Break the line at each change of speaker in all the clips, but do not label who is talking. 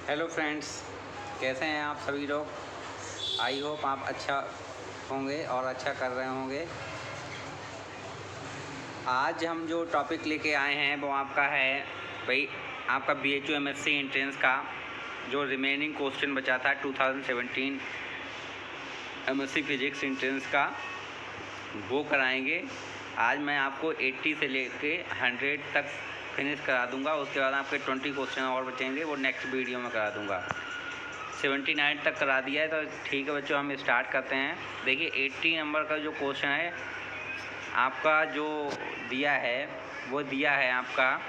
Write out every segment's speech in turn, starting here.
Hello friends, कैसे हैं आप सभी लोग। आई होप आप अच्छा होंगे और अच्छा कर रहे होंगे। आज हम जो टॉपिक लेके आए हैं वो आपका है भाई आपका BHU MSc एंट्रेंस का जो रिमेनिंग क्वेश्चन बचा था 2017 MSc फिजिक्स एंट्रेंस का, वो कराएंगे। आज मैं आपको 80 से लेके 100 तक फिनिश करा दूंगा। उसके बाद आपके 20 क्वेश्चन और बचेंगे, वो नेक्स्ट वीडियो में करा दूंगा। 79 तक करा दिया है तो ठीक है बच्चों, हम स्टार्ट करते हैं। देखिए 80 नंबर का जो क्वेश्चन है आपका, जो दिया है वो दिया है आपका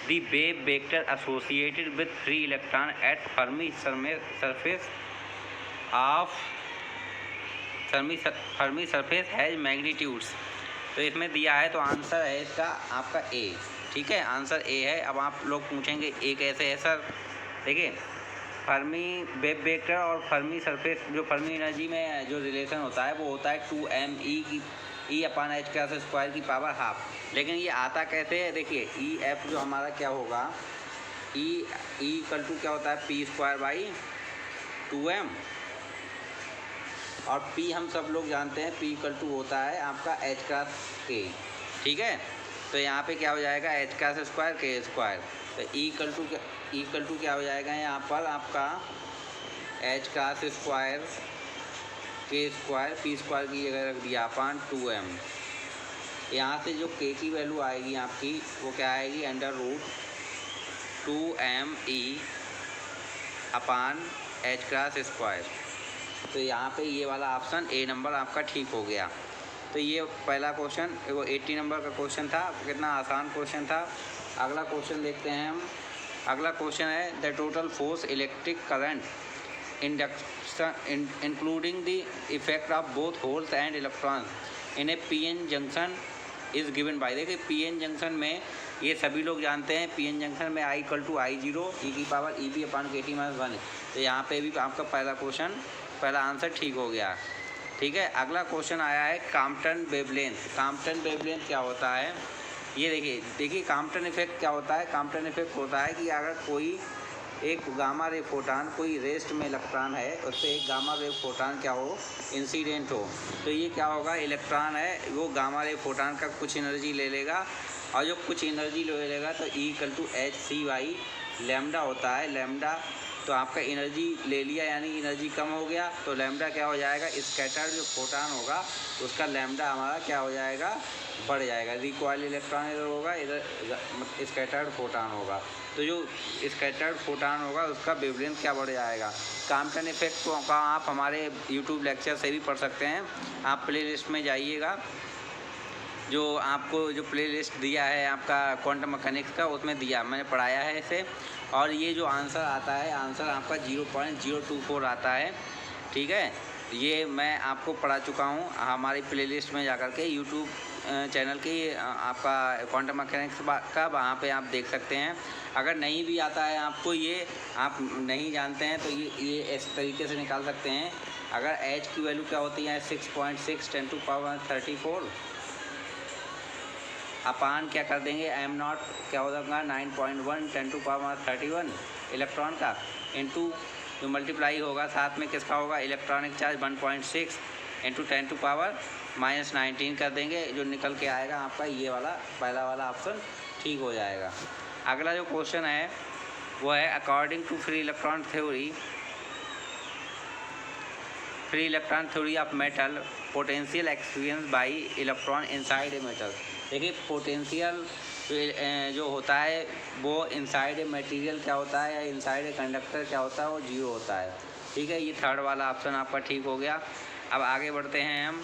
the wave vector associated with free electron at Fermi surface of Fermi surface has magnitudes. तो इसमें दिया है, तो आंसर है इसका आपका ए। ठीक है, आंसर ए है। अब आप लोग पूछेंगे ए कैसे है सर। देखिए फर्मी वेव वेक्टर और फर्मी सरफेस, जो फर्मी एनर्जी में जो रिलेशन होता है वो होता है 2m E/h² की पावर हाफ। लेकिन ये आता कैसे है, देखिए EF जो हमारा क्या होगा, E इक्वल टू क्या होता है P²/2m, और P हम सब लोग जानते हैं P इक्वल टू होता है आपका h²k। ठीक है, तो यहाँ पे क्या हो जाएगा h² k²। तो E इक्वल टू क्या हो जाएगा यहाँ पर आपका h² k² p² की जगह रख दिया अपन 2m। यहाँ से जो k की वैल्यू आएगी आपकी वो क्या आएगी, √2m/h²। तो यहाँ पे ये वाला ऑप्शन ए नंबर आपका ठीक हो गया। तो ये पहला क्वेश्चन, वो 80 नंबर का क्वेश्चन था, कितना आसान क्वेश्चन था। अगला क्वेश्चन देखते हैं हम। अगला क्वेश्चन है the total force electric current induction including the effect of both holes and electrons in A PN junction is given by. देखिए पीएन जंक्शन में ये सभी लोग जानते हैं, पीएन जंक्शन में I = I0 e⁻⁰ तो यहाँ पे भी आपका पहला आंसर ठीक हो गया। ठीक है, अगला क्वेश्चन आया है कॉम्पटन वेवलेंथ। कॉम्पटन वेवलेंथ क्या होता है, ये देखिए कॉम्पटन इफेक्ट क्या होता है। कॉम्पटन इफेक्ट होता है कि अगर कोई एक गामा रे फोटान, कोई रेस्ट में इलेक्ट्रॉन है, उससे एक गामा रे फोटान क्या हो, इंसिडेंट हो, तो ये क्या होगा, इलेक्ट्रॉन है वो गामा रे फोटान का कुछ एनर्जी ले लेगा, और जो कुछ एनर्जी ले लेगा तो E = hc/λ होता है। लैम्डा तो आपका एनर्जी ले लिया, यानी एनर्जी कम हो गया, तो लैम्डा क्या हो जाएगा, स्कैटर्ड जो फोटान होगा उसका लैम्डा हमारा क्या हो जाएगा, बढ़ जाएगा। रिकॉइल इलेक्ट्रॉन इधर होगा, इधर स्कैटर्ड फोटान होगा, तो जो स्कैटर्ड फोटान होगा उसका वेवलेंथ क्या बढ़ जाएगा। कॉम्पटन इफेक्ट का आप हमारे यूट्यूब लेक्चर से भी पढ़ सकते हैं। आप प्ले लिस्ट में जाइएगा, जो आपको जो प्लेलिस्ट दिया है आपका क्वांटम मैकेनिक्स का, उसमें दिया, मैंने पढ़ाया है इसे। और ये जो आंसर आता है, आंसर आपका 0.024 आता है। ठीक है, ये मैं आपको पढ़ा चुका हूँ हमारी प्लेलिस्ट में जाकर के, यूट्यूब चैनल की आपका क्वांटम मैकेनिक्स का, वहाँ पे आप देख सकते हैं। अगर नहीं भी आता है आपको, ये आप नहीं जानते हैं, तो ये इस तरीके से निकाल सकते हैं। अगर h की वैल्यू क्या होती है 6.6 10⁻34 अपान क्या कर देंगे m0 क्या हो जाएगा 9.1 10⁻31 इलेक्ट्रॉन का, इनटू जो मल्टीप्लाई होगा साथ में किसका होगा, इलेक्ट्रॉनिक चार्ज 1.6 इंटू 10⁻19 कर देंगे, जो निकल के आएगा आपका ये वाला पहला वाला ऑप्शन ठीक हो जाएगा। अगला जो क्वेश्चन है वो है according to free electron theory of metal potential experience by electron inside a metal. देखिए पोटेंशियल जो होता है वो इनसाइड ए मटेरियल क्या होता है, या इनसाइड ए कंडक्टर क्या होता है, वो 0 होता है। ठीक है, ये थर्ड वाला ऑप्शन आपका ठीक हो गया। अब आगे बढ़ते हैं हम।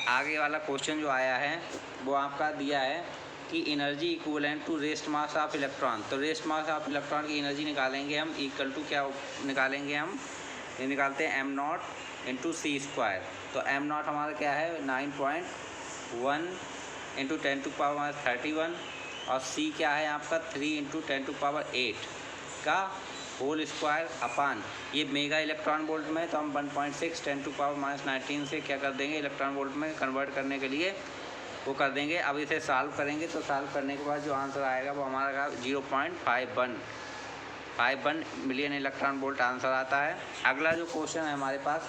आगे वाला क्वेश्चन जो आया है वो आपका दिया है कि energy equivalent to rest mass of electron. तो रेस्ट मास ऑफ इलेक्ट्रॉन की एनर्जी निकालेंगे हम, इक्वल टू क्या निकालेंगे हम, ये निकालते हैं m0 × c²। तो m0 हमारा क्या है 9.1 × 10⁻31, और c क्या है आपका 3 × 10⁸ का होल स्क्वायर अपान, ये मेगा इलेक्ट्रॉन वोल्ट में, तो हम 1.6 10⁻19 से क्या कर देंगे, इलेक्ट्रॉन वोल्ट में कन्वर्ट करने के लिए वो कर देंगे। अब इसे सॉल्व करेंगे, तो सॉल्व करने के बाद जो आंसर आएगा वो हमारा 0.51 51 मिलियन इलेक्ट्रॉन वोल्ट आंसर आता है। अगला जो क्वेश्चन है हमारे पास,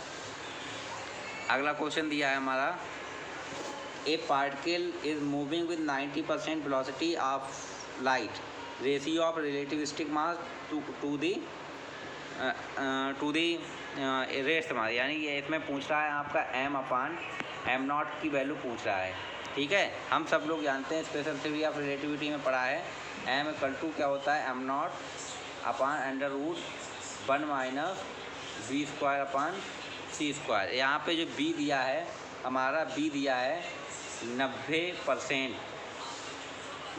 अगला क्वेश्चन दिया है हमारा, a particle is moving with 90% velocity of light, ratio of relativistic mass to the rest mass, यानी ये इसमें पूछ रहा है आपका m/m0 की वैल्यू पूछ रहा है। ठीक है, हम सब लोग जानते हैं, स्पेशल थ्योरी ऑफ रिलेटिविटी में पढ़ा है, m = क्या होता है, m0/√1 - v²/c²। यहाँ पे जो b दिया है हमारा, b दिया है 90%,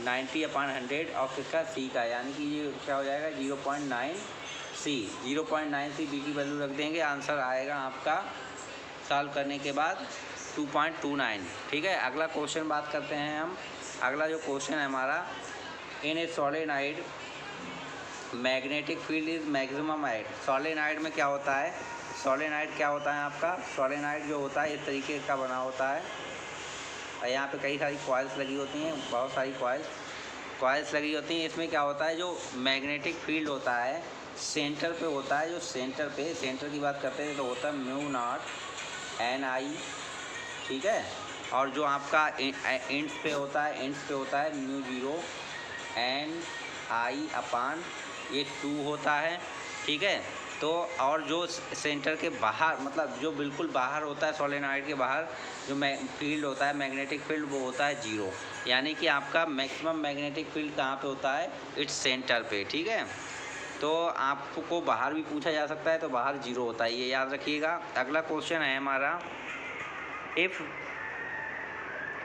90/100 और किसका, c का, यानी कि ये क्या हो जाएगा 0.9c। 0.9c b की वैल्यू रख देंगे, आंसर आएगा आपका सॉल्व करने के बाद 2.29। ठीक है, अगला क्वेश्चन बात करते हैं हम। अगला जो क्वेश्चन है हमारा, in a solenoid magnetic field is maximum at. Solenoid में क्या होता है, सोलेनॉइड क्या होता है आपका, सोलेनॉइड जो होता है इस तरीके का बना होता है, और यहाँ पे कई सारी कॉइल्स लगी होती हैं, बहुत सारी कॉइल्स लगी होती हैं। इसमें क्या होता है, जो मैग्नेटिक फील्ड होता है सेंटर पे होता है, जो सेंटर की बात करते हैं तो होता है μ0 Ni। ठीक है, और जो आपका एंड्स पे होता है μ0 Ni/, ये 2 होता है। ठीक है, तो और जो सेंटर के बाहर, मतलब जो बिल्कुल बाहर होता है सोलेनॉइड के बाहर, जो फील्ड होता है मैग्नेटिक फील्ड, वो होता है 0, यानी कि आपका मैक्सिमम मैग्नेटिक फील्ड कहाँ पे होता है, इट्स सेंटर पे। ठीक है, तो आपको बाहर भी पूछा जा सकता है, तो बाहर 0 होता है, ये याद रखिएगा। अगला क्वेश्चन है हमारा, if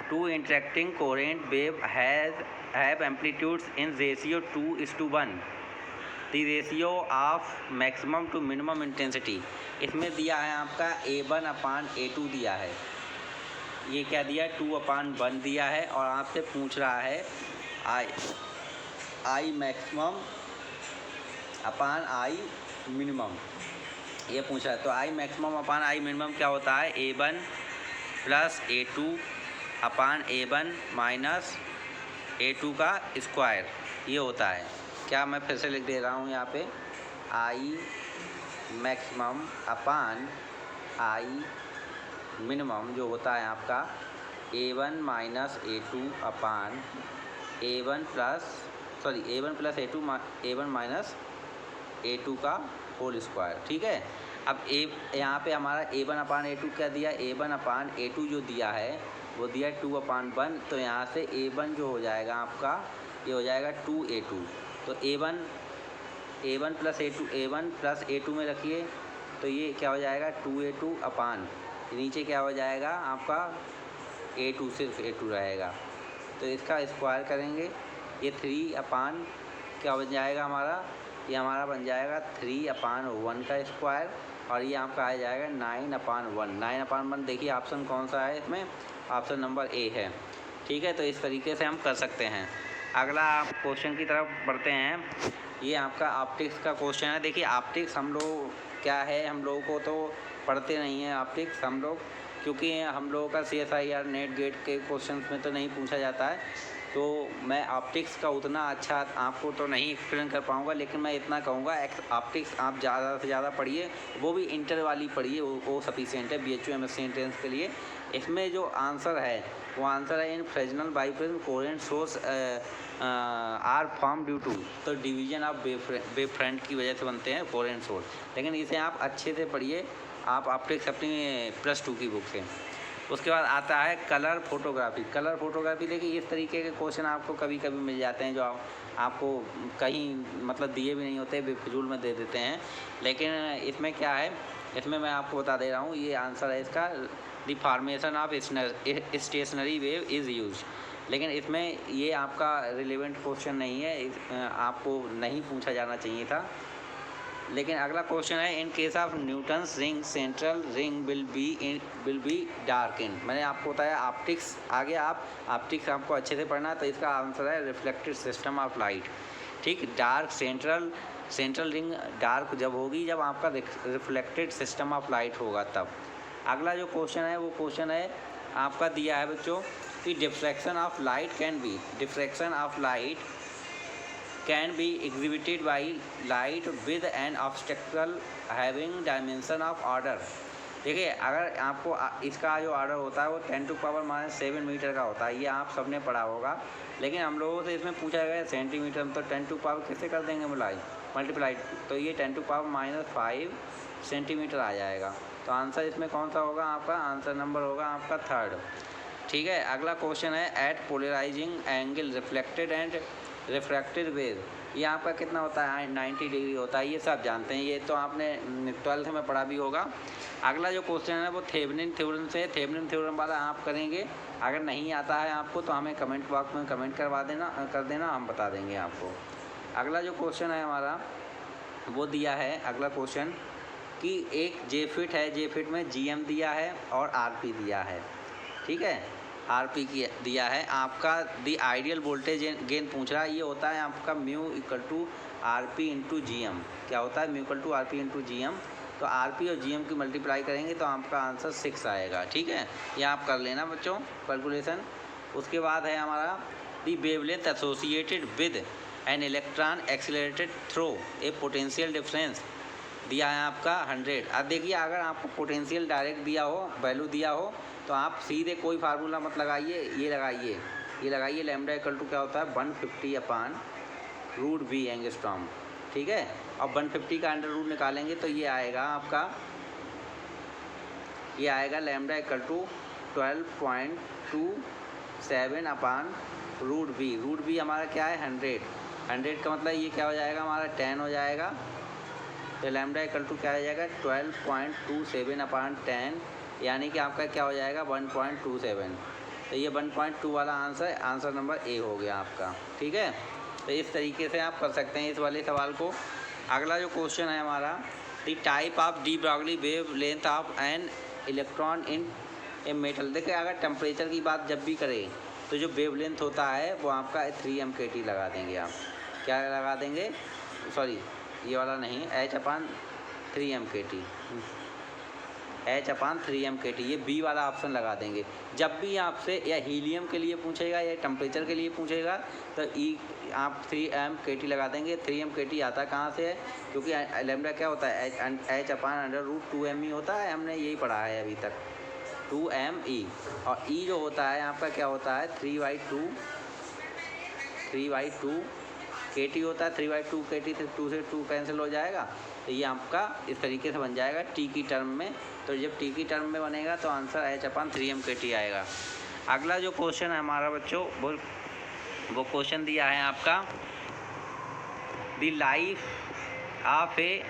two interacting coherent wave have amplitudes in ratio 2:1, the ratio of maximum to minimum intensity. इसमें दिया है आपका A1/A2 दिया है, ये क्या दिया है 2/1 दिया है, और आपसे पूछ रहा है I maximum upon I minimum, ये पूछ रहा है। तो I maximum upon I minimum क्या होता है, A1 + A2 अपान A1 - A2 का स्क्वायर, ये होता है। क्या, मैं फिर से लिख दे रहा हूँ यहाँ पे, I maximum upon I minimum जो होता है आपका A1 - A2 अपान A1 + A2 A1 - A2 का होल स्क्वायर। ठीक है, अब यहाँ पे हमारा A1/A2 क्या दिया, A1/A2 जो दिया है वो दिया 2/1, तो यहाँ से A1 जो हो जाएगा आपका, ये हो जाएगा 2A2। तो A1 + A2 में रखिए, तो ये क्या हो जाएगा 2A2 अपान, नीचे क्या हो जाएगा आपका A2, सिर्फ A2 रहेगा, तो इसका स्क्वायर करेंगे, ये 3 क्या बन जाएगा हमारा, ये हमारा बन जाएगा 3/1 का स्क्वायर, और ये आपका आ जाएगा 9/1। 9/1 देखिए ऑप्शन कौन सा है इसमें, ऑप्शन नंबर ए है। ठीक है, तो इस तरीके से हम कर सकते हैं। अगला आप क्वेश्चन की तरफ बढ़ते हैं, ये आपका ऑप्टिक्स का क्वेश्चन है। देखिए ऑप्टिक्स हम लोग क्या है, हम लोगों को तो पढ़ते नहीं हैं ऑप्टिक्स हम लोग, क्योंकि हम लोगों का CSIR नेट गेट के क्वेश्चन में तो नहीं पूछा जाता है, तो मैं ऑप्टिक्स का उतना अच्छा आपको तो नहीं एक्सप्लेन कर पाऊँगा, लेकिन मैं इतना कहूँगा ऑप्टिक्स आप ज़्यादा से ज़्यादा पढ़िए, वो भी इंटर वाली पढ़िए, वो सफिशिएंट है BHU MSc एंट्रेंस के लिए। इसमें जो आंसर है वो आंसर है, in Fresnel biprism coherent source are form due to, तो डिवीजन ऑफ वेव फ्रंट की वजह से बनते हैं कोहेरेंट सोर्स। लेकिन इसे आप अच्छे से पढ़िए, आप ऑप्टिक्स अपनी +2 की बुक से। उसके बाद आता है कलर फोटोग्राफी। देखिए इस तरीके के क्वेश्चन आपको कभी कभी मिल जाते हैं, जो आपको कहीं मतलब दिए भी नहीं होते, बेफिजूल में दे देते हैं। लेकिन इसमें क्या है, इसमें मैं आपको बता दे रहा हूँ, ये आंसर है इसका, the formation of stationary wave is use. लेकिन इसमें ये आपका रिलेवेंट क्वेश्चन नहीं है, आपको नहीं पूछा जाना चाहिए था। लेकिन अगला क्वेश्चन है, in case of Newton's ring central ring will be dark in. मैंने आपको बताया ऑप्टिक्स, आगे आप ऑप्टिक्स आपको अच्छे से पढ़ना, तो इसका आंसर है रिफ्लेक्टेड सिस्टम ऑफ लाइट। ठीक, डार्क सेंट्रल रिंग डार्क जब होगी, जब आपका रिफ्लेक्टेड सिस्टम ऑफ लाइट होगा तब। अगला जो क्वेश्चन है वो क्वेश्चन है आपका दिया है बच्चों कि diffraction of light can be exhibited by light with N obstacle having dimension of order. देखिए, अगर आपको इसका जो ऑर्डर होता है वो 10⁻⁷ मीटर का होता है, ये आप सबने पढ़ा होगा। लेकिन हम लोगों से इसमें पूछा गया सेंटीमीटर में, तो 10⁻⁻ कैसे कर देंगे मल्टीप्लाई, तो ये 10⁻⁵ सेंटीमीटर आ जाएगा। तो आंसर इसमें कौन सा होगा आपका? आंसर नंबर होगा आपका 3rd। ठीक है, अगला क्वेश्चन है at polarising angle reflected and refracted wave, ये आपका कितना होता है? 90 डिग्री होता है, ये सब जानते हैं, ये तो आपने 12th में पढ़ा भी होगा। अगला जो क्वेश्चन है वो थेवेनिन थ्योरम से, थेवेनिन थ्योरम वाला आप करेंगे। अगर नहीं आता है आपको तो हमें कमेंट बॉक्स में कमेंट कर देना, हम बता देंगे आपको। अगला जो क्वेश्चन है हमारा वो दिया है, अगला क्वेश्चन कि एक जेफिट है, जेफिट में GM दिया है और RP दिया है। ठीक है, RP की दिया है आपका। दी आइडियल वोल्टेज गेन पूछ रहा है, ये होता है आपका mu equal to RP into GM। क्या होता है? Mu equal to RP into GM। तो RP और GM की मल्टीप्लाई करेंगे तो आपका आंसर 6 आएगा। ठीक है, ये आप कर लेना बच्चों कैलकुलेशन। उसके बाद है हमारा the wavelength associated with an electron accelerated through a potential difference दिया है आपका 100। अब देखिए, अगर आपको पोटेंशियल डायरेक्ट दिया हो, वैल्यू दिया हो, तो आप सीधे कोई फार्मूला मत लगाइए, ये लगाइए लैम्डा इक्वल टू क्या होता है? 150/√V angstrom. ठीक है, अब 150 का अंडर रूट निकालेंगे तो ये आएगा आपका, ये आएगा lambda equal to 12.27/√V। √V हमारा क्या है? 100 का मतलब ये क्या हो जाएगा? हमारा 10 हो जाएगा। तो लैम्डा इक्वल टू क्या हो जाएगा? 12.27/10, यानी कि आपका क्या हो जाएगा? 1.27। तो ये 1.2 वाला आंसर नंबर A हो गया आपका। ठीक है, तो इस तरीके से आप कर सकते हैं इस वाले सवाल को। अगला जो क्वेश्चन है हमारा, the type of de Broglie wave length of an electron in A metal. देखिए, अगर टेम्परेचर की बात जब भी करें तो जो वेव लेंथ होता है वो आपका 3m/kT लगा देंगे आप। क्या लगा देंगे? सॉरी, ये वाला नहीं, H/3m/kT, ये B वाला ऑप्शन लगा देंगे। जब भी आपसे या हीलियम के लिए पूछेगा या टेम्परेचर के लिए पूछेगा तो आप 3m/kT लगा देंगे। 3m/kT आता कहाँ से है? क्योंकि लैम्डा क्या होता है? H/√2m होता है, हमने यही पढ़ा है अभी तक, 2me। और E जो होता है आपका क्या होता है? 3/2 KT होता है। 3/2 KT से 2 से 2 कैंसिल हो जाएगा, तो ये आपका इस तरीके से बन जाएगा T की टर्म में। तो जब T की टर्म में बनेगा तो आंसर H/3m/kT आएगा। अगला जो क्वेश्चन है हमारा बच्चों, वो क्वेश्चन दिया है आपका, the life of A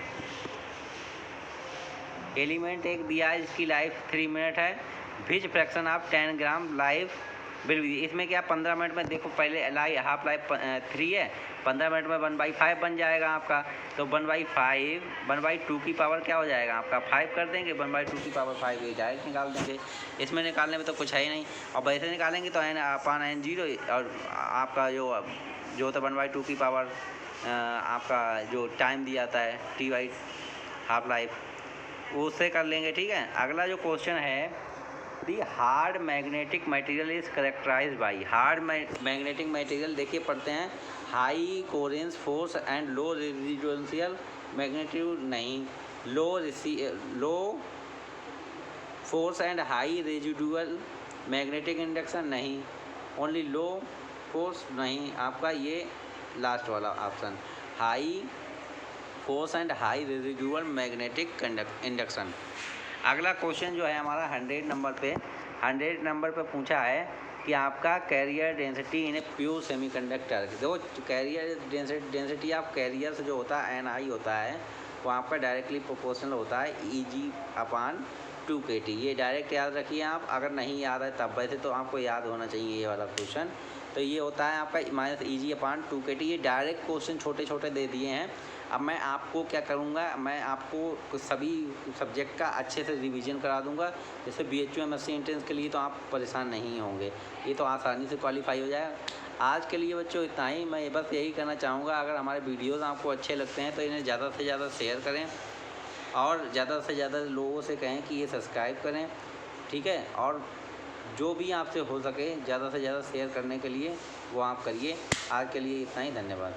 element एक दिया है जिसकी लाइफ 3 मिनट है। विच fraction of 10 gram life will be. इसमें क्या 15 मिनट में, देखो पहले हाफ लाइफ 3 है, 15 मिनट में 1/5 बन जाएगा आपका। तो 1/5 1/2 की पावर क्या हो जाएगा आपका? 5 कर देंगे, 1/2 की पावर 5 ये डायरेक्ट निकाल देंगे। इसमें निकालने में तो कुछ है ही नहीं, और वैसे निकालेंगे तो n/n0, और आपका जो होता है 1/2 की पावर आपका जो टाइम दिया जाता है T/ हाफ लाइफ, उससे कर लेंगे। ठीक है, अगला जो क्वेश्चन है, the hard magnetic material is characterise by. Hard magnetic material देखिए पढ़ते हैं, high coercive force and low residual magnitude नहीं, low force and high residual magnetic induction नहीं, ओनली लो फोर्स नहीं, आपका ये लास्ट वाला option, high force and high residual magnetic induction. अगला क्वेश्चन जो है हमारा 100 नंबर पे पूछा है कि आपका carrier density in a pure semiconductor. देखो, कैरियर डेंसिटी ऑफ कैरियर से जो होता है Ni होता है, वो आपका डायरेक्टली प्रोपोर्शनल होता है Eg/2 kT। ये डायरेक्ट याद रखिए आप, अगर नहीं याद है तब, वैसे तो आपको याद होना चाहिए ये वाला क्वेश्चन। तो ये होता है आपका -Eg/2 kT। ये डायरेक्ट क्वेश्चन छोटे छोटे दे दिए हैं। अब मैं आपको क्या करूँगा, मैं आपको सभी सब्जेक्ट का अच्छे से रिवीजन करा दूँगा, जैसे BHU MSc एंट्रेंस के लिए तो आप परेशान नहीं होंगे, ये तो आसानी से क्वालिफाई हो जाएगा। आज के लिए बच्चों इतना ही। मैं बस यही करना चाहूँगा, अगर हमारे वीडियोज़ आपको अच्छे लगते हैं तो इन्हें ज़्यादा से ज़्यादा शेयर करें और ज़्यादा से ज़्यादा लोगों से कहें कि ये सब्सक्राइब करें। ठीक है, और जो भी आपसे हो सके ज़्यादा से ज़्यादा शेयर करने के लिए वो आप करिए। आज के लिए इतना ही, धन्यवाद।